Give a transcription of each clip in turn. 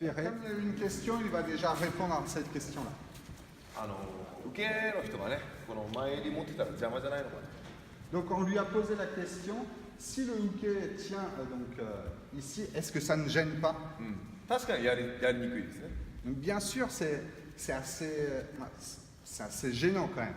Comme il y a eu une question, il va déjà répondre à cette question-là. 受けの人がね、この前襟持ってたら邪魔じゃないのかな。 Donc on lui a posé la question, si le hookah tient ici, est-ce que ça ne gêne pas? 確かにやりにくいですね。 Donc bien sûr, c'est assez gênant quand même.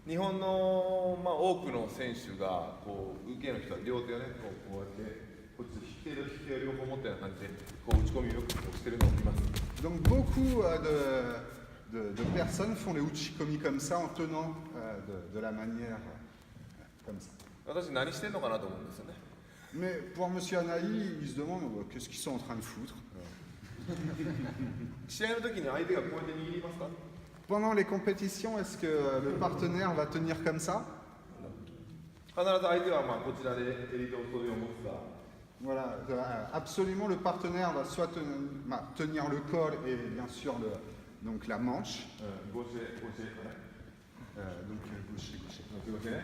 日本の、多くの選手がこう受けの人は両手をねこうやってこっち引き手を両方持ったような感じでこう打ち込みをよくしてるのを見ます。 Donc beaucoup de personnes font les uchikomi comme ça en tenant de la manière comme ça. 私何してんのかなと思うんですよね。 Mais pour M. Anaï, il se demande qu'est-ce qu'ils sont en train de foutre. 試合の時に相手がこうやって握りますか？ Pendant les compétitions, est-ce que le partenaire va tenir comme ça? 必ず相手はこちらで襟と袖を持つか。 Voilà, absolument le partenaire va soit tenir le col et bien sûr donc la manche. ゴシェゴシェ。 Donc gaucher, gaucher. ゴシェね。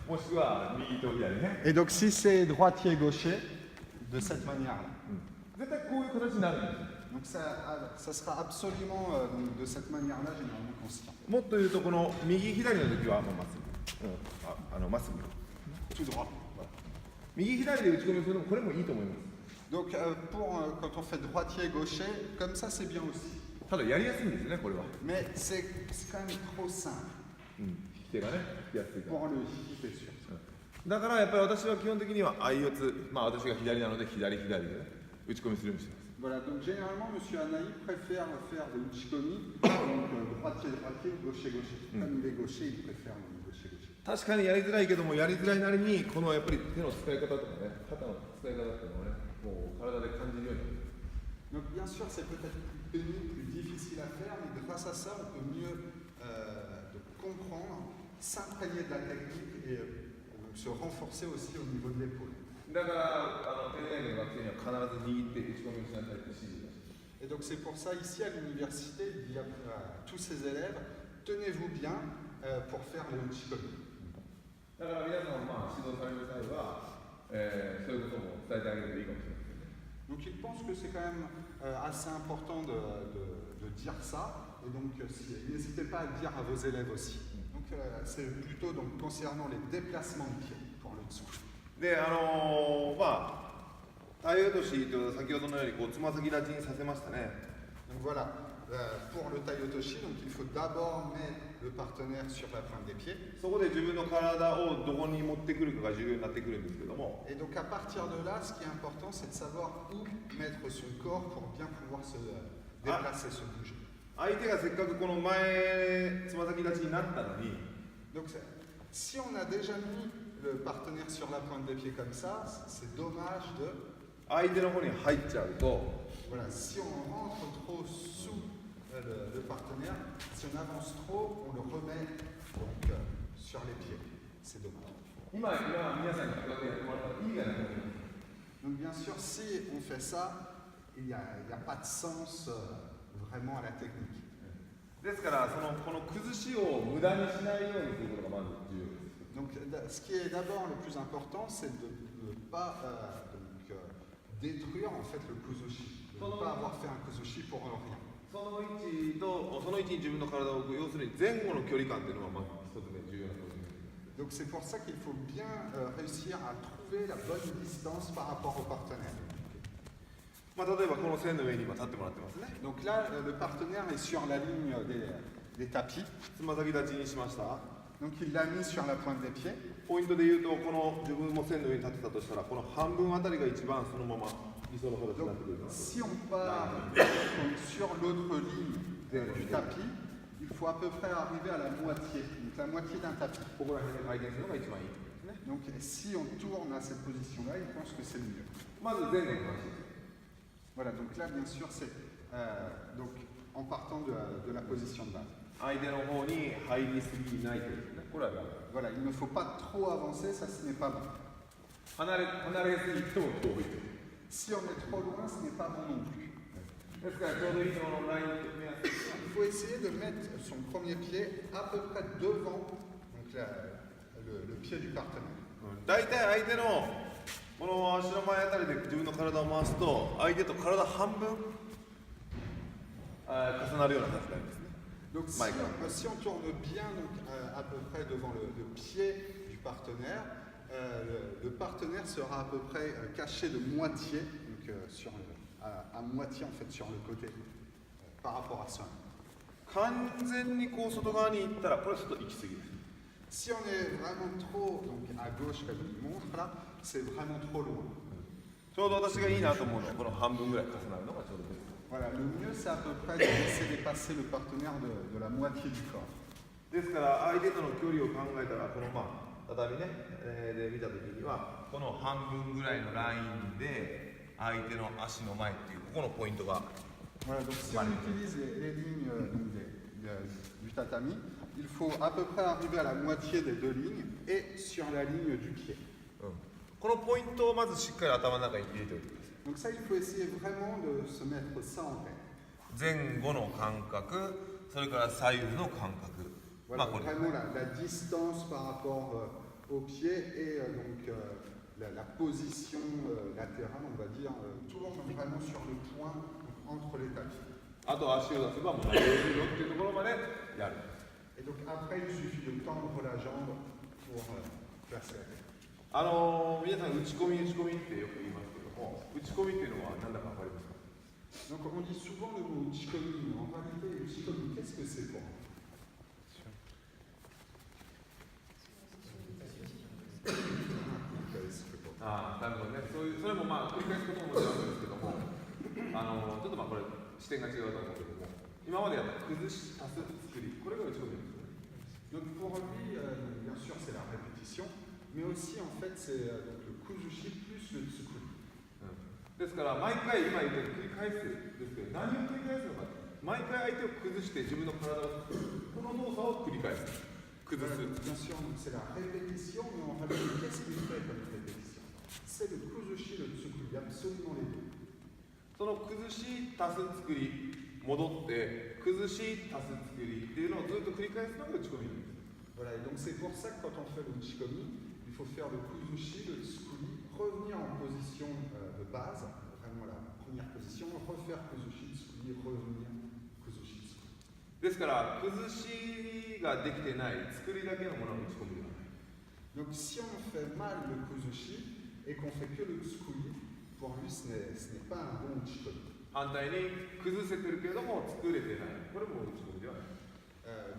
もしくは右と左ね。 Et donc si c'est droitier gaucher, de cette manière-là. 絶対こういう形になるんです。 Donc ça sera absolument donc de cette manière-là généralement constant. もっと言うとこの右左の時はまっすぐ、まっすぐ。 Tout droit. 右左で打ち込みするのもこれもいいと思います。 Donc quand on fait droitier gaucher, comme ça c'est bien aussi. ただやりやすいんですよねこれは。 Mais c'est quand même trop simple 引き手がね引きやすいから。 pour le hic, c'est sûr. だからやっぱり私は基本的には相四つ、私が左なので左で、ね、打ち込みするようにしてます。 Voilà, donc généralement, M. Anaï préfère faire des uchikomi, donc droitier, gaucher. Comme il est gaucher, il préfère le gaucher. 確かにやりづらいけども、やりづらいなりに、このやっぱり手の使い方とかね、肩の使い方っていうのをね、もう体で感じるようになる。 Donc bien sûr, c'est peut-être plus pénible, plus difficile à faire, mais grâce à ça, on peut mieux comprendre, s'imprégner de la technique et se renforcer aussi au niveau de l'épaule. だからテレビの学生には必ず握って打ち込みをしなさいと指示をして。 Et donc c'est pour ça, ici à l'université, il dit à tous ces élèves, tenez-vous bien pour faire les uchikomi. だから皆さん指導される際は、そういうことも伝えてあげるといいかもしれないですね。 Donc il pense que c'est quand même assez important de dire ça, et donc n'hésitez pas à le dire à vos élèves aussi. Donc c'est plutôt donc, concernant les déplacements de pied pour le dessous. で体落としと先ほどのようにこうつま先立ちにさせましたね。 Donc voilà, pour le taille otoshi, donc il faut d'abord mettre le partenaire sur la pointe des pieds. そこで自分の体をどこに持ってくるかが重要になってくるんですけども。 Et donc à partir de là, ce qui est important, c'est de savoir où mettre son corps pour bien pouvoir se déplacer, se bouger. 相手がせっかくこの前つま先立ちになったのに。 Donc si on a déjà mis le partenaire sur la pointe des pieds comme ça, c'est dommage de... 相手の方に入っちゃうと、 Voilà, si on rentre trop sous le partenaire, si on avance trop, on le remet donc, sur les pieds. C'est dommage. 今皆さんにこうやってやってもらったら意味がないと思います。 Donc bien sûr, si on fait ça, il n'y a pas de sens vraiment à la technique. ですからこの崩しを無駄にしないようにすることがまず重要です。 Donc ce qui est d'abord le plus important, c'est de ne pas détruire en fait le kuzushi, de ne pas avoir fait un kuzushi pour rien. その位置に自分の体を置く、要するに前後の距離感っていうのがまず一つ目重要なことです。 Donc c'est pour ça qu'il faut bien réussir à trouver la bonne distance par rapport au partenaire. 例えばこの線の上に今立ってもらってますね。 Donc là, le partenaire est sur la ligne des tapis. つま先立ちにしました。 Donc il l'a mis sur la pointe des pieds. ポイントで言うと、この自分も線の上に立ってたとしたら、この半分あたりが一番そのまま理想の形になってくる。 Si on part sur l'autre ligne du tapis, il faut à peu près arriver à la moitié, donc la moitié d'un tapis. ここら辺で回転するのが一番いいですね。 Donc si on tourne à cette position-là, il pense que c'est le mieux. まず前後の話。 Voilà, donc là bien sûr c'est donc en partant de la position de base. 相手の方に入りすぎないというね。これは Voilà, il ne faut pas trop avancer, ça ce n'est pas bon. 離れすぎても遠い。 Si on est trop loin, ce n'est pas bon non plus. ですからちょうどいいところのラインを目安に。 Il faut essayer de mettre son premier pied à peu près devant donc le pied du partenaire. 大体相手のこの足の前あたりで自分の体を回すと、相手と体半分重なるような立ち回りですね。 Donc si, Mike. si on tourne bien donc, à peu près devant le pied du partenaire, le partenaire sera à peu près caché de moitié, donc à moitié en fait sur le côté par rapport à ça. 完全にこう外側に行ったらこれはちょっと行き過ぎです。 Si on est vraiment trop donc, à gauche comme il montre là, c'est vraiment trop loin. ちょうど私がいいなと思うのはこの半分ぐらい重なるのがちょうどです。 Voilà, le mieux c'est à peu près de laisser dépasser le partenaire de la moitié du corps. ですから相手との距離を考えたらこの畳ね、で見た時にはこの半分ぐらいのラインで相手の足の前っていうここのポイントが Voilà, donc si on utilise les lignes donc du tatami, il faut à peu près arriver à la moitié des deux lignes et sur la ligne du pied. このポイントをまずしっかり頭の中に入れておいてください。 Donc ça, il faut essayer vraiment de se mettre ça en tête. 前後の感覚、それから左右の感覚。 Voilà, これ vraiment la distance par rapport au pied et donc la position latérale, on va dire, toujours vraiment sur le point entre les tapis. あと足を出せばもう投げれるよっていうところまでやる。 Et donc après, il suffit de tendre la jambe pour placer la tête. 皆さん打ち込みってよく言いますけども、打ち込みっていうのは何だか分かりますか？ Donc on dit souvent le mot uchikomi, mais en réalité, uchikomi, qu'est-ce que c'est pour nous? なるほどね。それも繰り返すことももちろんあるんですけども、ちょっとこれ視点が違うと思うけども、今までやった崩し、足す、作り、これが打ち込みですよね。 Donc pour lui, bien sûr, c'est la répétition, mais aussi en fait, c'est le kuzushi plus le tsukuri. ですから毎回今言ったように繰り返すですけど、何を繰り返すのか、毎回相手を崩して自分の体を作る、この動作を繰り返す。崩す。 Bien sûr, c'est la répétition, mais en réalité, qu'est-ce qu'il fait comme répétition? C'est le kuzushi, le tsukuri, absolument les deux. その崩し、足す、作り、戻って、崩し、足す、作りっていうのをずっと繰り返すのが打ち込みなんです。 Voilà, et donc c'est pour ça que quand on fait le uchikomi, il faut faire le kuzushi, le tsukuri, revenir en position de base, vraiment la première position, refaire kuzushi, tsukuri, revenir kuzushi, tsukuri. ですから崩しができてない作りだけのものを打ち込みではない。 Donc si on fait mal le kuzushi et qu'on fait que le tsukuri, pour lui ce n'est pas un bon uchikomi. 反対に崩せてるけども作れてない。これも打ち込みではない。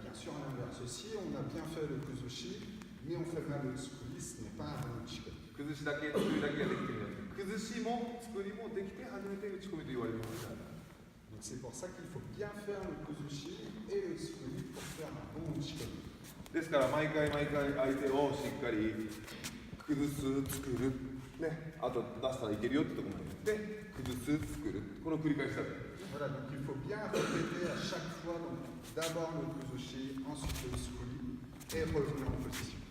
Bien sûr, à l'inverse aussi, on a bien fait le kuzushi, mais on fait mal le tsukuri, ce n'est pas un bon uchikomi. 崩しだけ作りだけができてるんです。崩しも作りもできて初めて打ち込みと言われるものではない。 Donc c'est pour ça qu'il faut bien faire le kuzushi et le tsukuri pour faire un bon uchikomi. ですから毎回相手をしっかり崩す、作る、ね、あと出したらいけるよってところまでで崩す、作る、この繰り返しだけ。 Voilà, donc il faut bien répéter à chaque fois, donc d'abord le kuzushi, ensuite le tsukuri et revenir en position.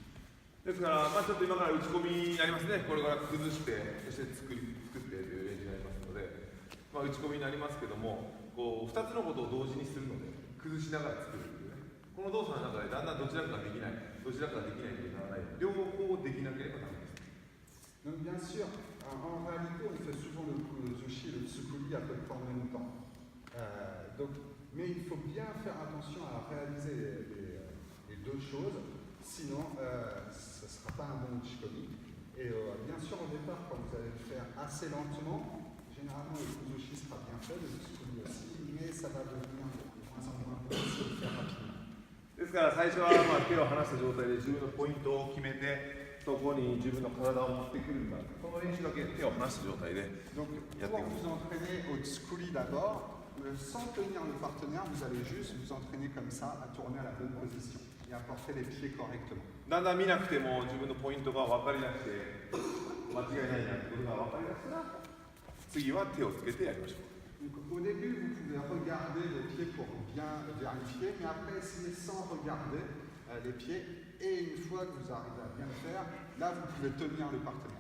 ですから、ちょっと今から打ち込みになりますね。これから崩して、そして作ってという練習になりますので、打ち込みになりますけども、こう2つのことを同時にするので、崩しながら作るというね。この動作の中でだんだんどちらかができない、どちらかができないとならない、両方できなければダメです。 Donc bien sûr, en réalité, on fait souvent le kuzushi, le tsukuri à peu près en même temps. Mais il faut bien faire attention à réaliser les deux choses, sinon ce ne sera pas un bon uchikomi. Et bien sûr, au départ, quand vous allez le faire assez lentement, généralement le kuzushi sera bien fait, le tsukuri aussi, mais ça va devenir de moins en moins difficile de faire rapidement. ですから最初は手を離した状態で自分のポイントを決めて、そこに自分の体を持ってくるんだ。この練習だけ手を離した状態で Donc, やってい pour く。 vous entraîner au tsukuri d'abord, sans tenir le partenaire, vous allez juste vous entraîner comme ça, à tourner à la bonne position et à porter les pieds correctement. だんだん見なくても自分のポイントが分かりだして間違いないなってことが分かりだしたら次は手をつけてやりましょう。 Donc, au début, vous pouvez regarder les pieds pour bien vérifier, mais après, essayez sans regarder les pieds. Et une fois que vous arrivez à bien le faire, là, vous pouvez tenir le partenaire.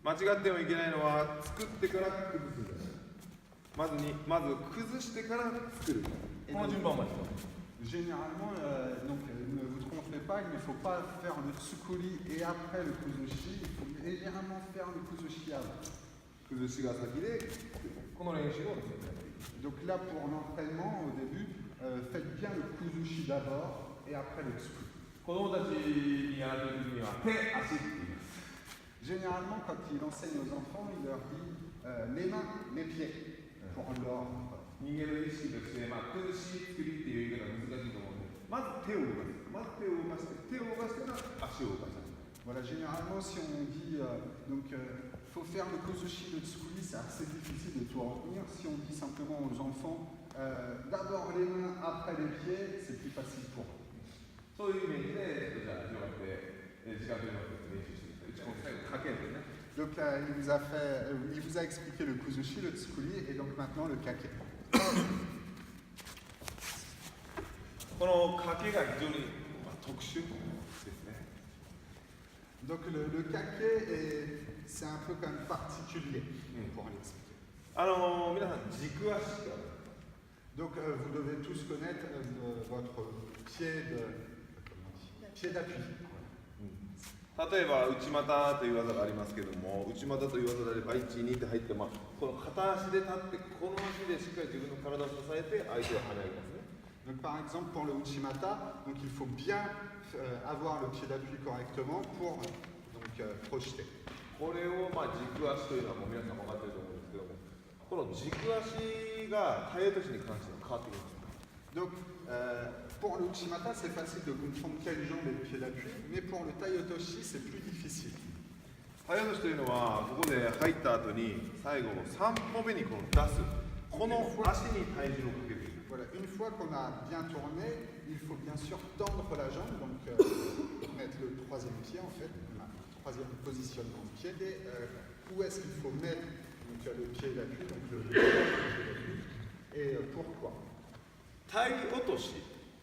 間違ってもいけないのは作ってから崩すんだよ。まず崩してから作る。この順番まで。 Généralement, donc, ne vous trompez pas, il ne faut pas faire le tsukuri et après le kuzushi, il faut légèrement faire le kuzushi avant. 崩しが先でこの練習をですね Donc là, pour l'entraînement, au début, faites bien le kuzushi d'abord et après le tsukui. 子供たちにやられる時には手足って言います Généralement, quand il enseigne aux enfants, il leur dit les mains, les pieds, pour l'ordre. 人間の意識として、崩し作りっていう言い方は難しいと思うのでまず手を動かすまず手を動かして手を動かしてから足を動かす Voilà, généralement, si on dit faut faire le kuzushi, le tsukui, c'est assez difficile de tout retenir. Si on dit simplement aux enfants d'abord les mains, après les pieds, c'est plus facile pour eux. そういうイメージでじゃあ広がって時間というのを練習していきたい。最後かけるね Donc là, il vous a expliqué le kuzushi, le tsukui et donc maintenant le kake. このかけが非常に特殊ですね Donc le kake, c'est un peu quand même particulier pour l'expliquer. 皆さん軸足ってある Donc vous devez tous connaître votre pied d'appui. 例えば内股という技がありますけども内股という技であれば1、2って入って、この片足で立ってこの足でしっかり自分の体を支えて相手を跳ね上げますね Donc par exemple pour le uchimata, donc il faut bien avoir le pied d'appui correctement pour projeter. これを軸足というのはもう皆さん分かっていると思うんですけどもこの軸足が体落としに関しては変わってきます Donc pour le uchimata, c'est facile de comprendre quelle jambe est le pied d'appui, mais pour le tai otoshi, c'est plus difficile. 体落としというのはここで入った後に最後3歩目にこの出すこの足に体重をかける Voilà, une fois qu'on a bien tourné, il faut bien sûr tendre la jambe, donc mettre le troisième pied en fait, le troisième positionnement de pied, et où est-ce qu'il faut mettre le pied d'appui, donc le pied d'appui, et pourquoi. 体落としっ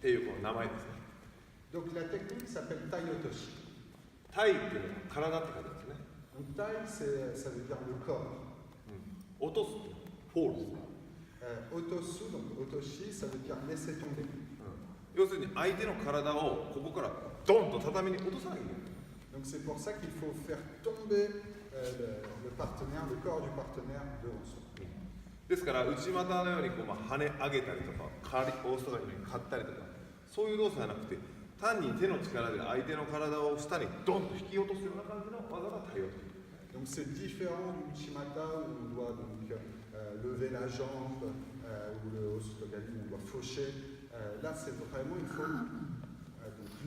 ていうこの名前ですね Donc la technique s'appelle tai otoshi. 体っていうのは体って書いてますね Donc tai, ça veut dire le corps. 落とすフォールですね Otosu, donc otoshi, ça veut dire laisser tomber. 要するに相手の体をここからドンと畳に落とさないといけない Donc c'est pour ça qu'il faut faire tomber le partenaire, le corps du partenaire devant soi. ですから内股のようにこう跳ね上げたりとかオーストラリアに勝ったりとかそういう動作じゃなくて単に手の力で相手の体を下にドンと引き落とすような感じの技が体落とし Donc c'est différent du uchimata où on doit donc lever la jambe ou le osotogari où on doit faucher. Là c'est vraiment il faut donc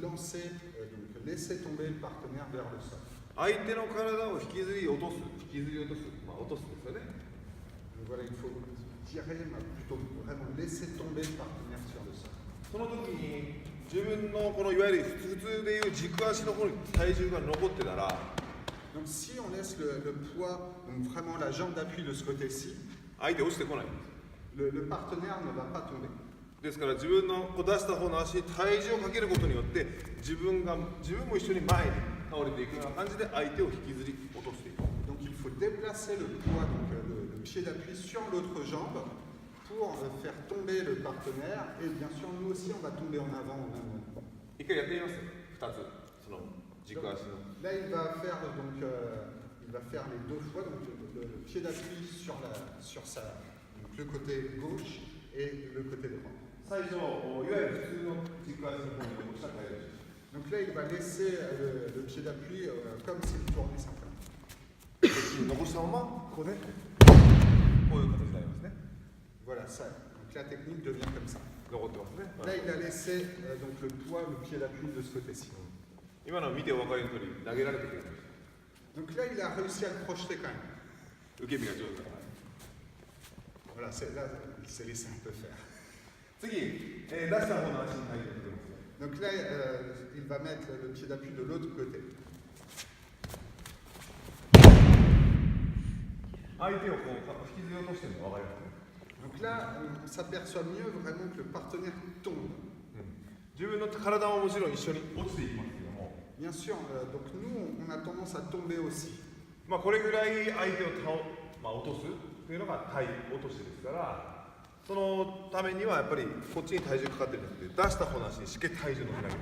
lancer, donc laisser tomber le partenaire vers le sol. 相手の体を引きずり落とす引きずり落とす落とすですよね Donc voilà, il faut tirer, plutôt vraiment laisser tomber le partenaire sur le sol. その時に自分のこのいわゆる普通でいう軸足の方に体重が残ってたら Donc si on laisse le poids, donc vraiment la jambe d'appui de ce côté-ci, 相手落ちてこないんです le partenaire ne va pas tomber. ですから自分のこう出した方の足に体重をかけることによって自分も一緒に前に倒れていくような感じで相手を引きずり落としていく Donc il faut déplacer le poids, donc le pied d'appui sur l'autre jambe pour faire tomber le partenaire et bien sûr nous aussi on va tomber en avant au même moment. 一回やってみます2つその軸足の Là il va faire les deux fois, donc le pied d'appui sur donc le côté gauche et le côté droit. 最初いわゆる普通の軸足の方に残した体重 Donc là il va laisser le pied d'appui comme s'il tournait simplement. 残したままこうねこういう形になりますね Voilà ça. Donc la technique devient comme ça. 残ってますね Là il a laissé donc le poids, le pied d'appui de ce côté-ci. 今の見てお分かりの通り投げられてくる Donc là il a réussi à le projeter quand même. 受け身が上手だから Voilà, là il s'est laissé un peu faire. 次、出した方の足に体重をかけますよ Donc là il va mettre le pied d'appui de l'autre côté. 相手をこう引きずり落としてるの分かりますね Donc là on s'aperçoit mieux vraiment que le partenaire tombe. 自分の体ももちろん一緒に落ちていきますけども Bien sûr, donc nous on a tendance à tomber aussi. これぐらい相手を落とすというのが体落としですからそのためにはやっぱりこっちに体重かかってるんじゃなくて出した方の足にしっかり体重のせなきゃいけない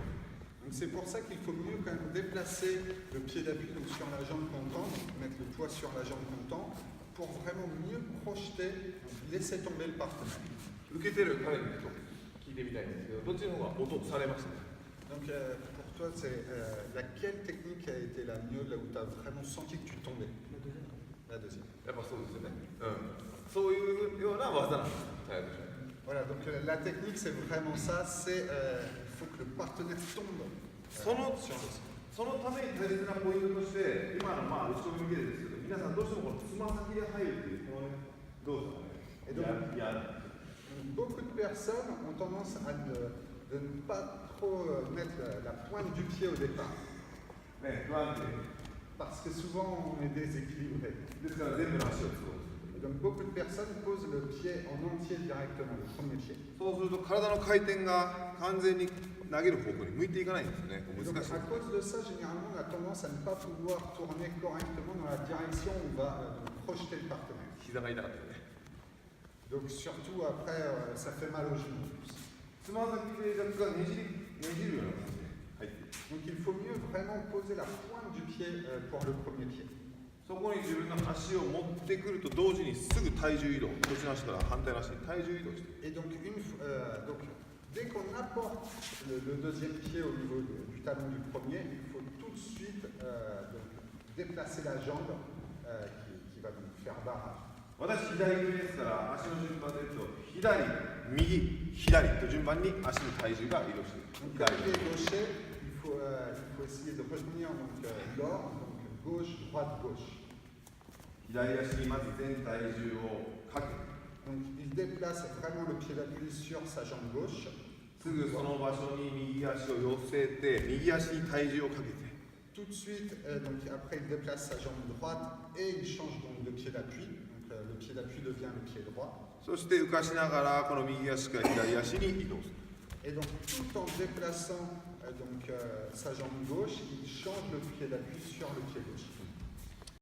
Donc c'est pour ça qu'il faut mieux quand même déplacer le pied d'appui donc sur la jambe qu'on tend, mettre le poids sur la jambe qu'on tend pour vraiment mieux projeter, laisser tomber le partenaire. 受けてる彼にちょっと聞いてみたいんですけど、どっちの方が音されましたね。 Donc pour toi, c'est laquelle technique a été la mieux, là où tu as vraiment senti que tu tombais? La deuxième. やっぱそうですよね。そういうような技なんです。タイヤとして。 Voilà, donc la technique c'est vraiment ça, c'est il faut que le partenaire tombe sur le sol. そのために大切なポイントとして、今の打ち込み系ですけど、皆さんどうしてもこのつま先で入るっていうこのね、動作がね、Et donc, beaucoup de personnes ont tendance à de ne pas trop mettre la pointe du pied au départ. ね、不安定。 Parce que souvent on est déséquilibré. ですから全部の足を使う。 Et donc beaucoup de personnes posent le pied en entier directement, le premier pied. そうすると体の回転が完全に投げる方向に向いていかないんですよね。 Et 難 donc しい。 à cause de ça, généralement on a tendance à ne pas pouvoir tourner correctement dans la direction où on va projeter le partenaire. 膝が痛かったよね。 Donc surtout après, ça fait mal aux genoux en plus. つま先で若干ねじるような感じで入っている。 Donc il faut mieux vraiment poser la pointe du pied pour le premier pied. そこに自分の足を持ってくると同時にすぐ体重移動、こっちの足から反対の足に体重移動して。 Et donc, dès qu'on apporte le deuxième pied au niveau du talon du premier, il faut tout de suite déplacer la jambe qui va nous faire barrage. 私左組ですから足の順番で言うと左、右、左と順番に足の体重が移動している。 Donc, quand il est gaucher, il faut essayer de retenir l'or, donc gauche, droite, gauche. 左足にまず全体重をかけ、 Donc, il déplace vraiment le pied d'appui sur sa jambe gauche. すぐその場所に右足を寄せて、右足に体重をかけて、 Tout de suite, donc après, il déplace sa jambe droite et il change donc de pied d'appui. Donc, le pied d'appui devient le pied droit. そして浮かしながらこの右足から左足に移動する。 Et donc, tout en déplaçant sa jambe gauche, il change le pied d'appui sur le pied gauche.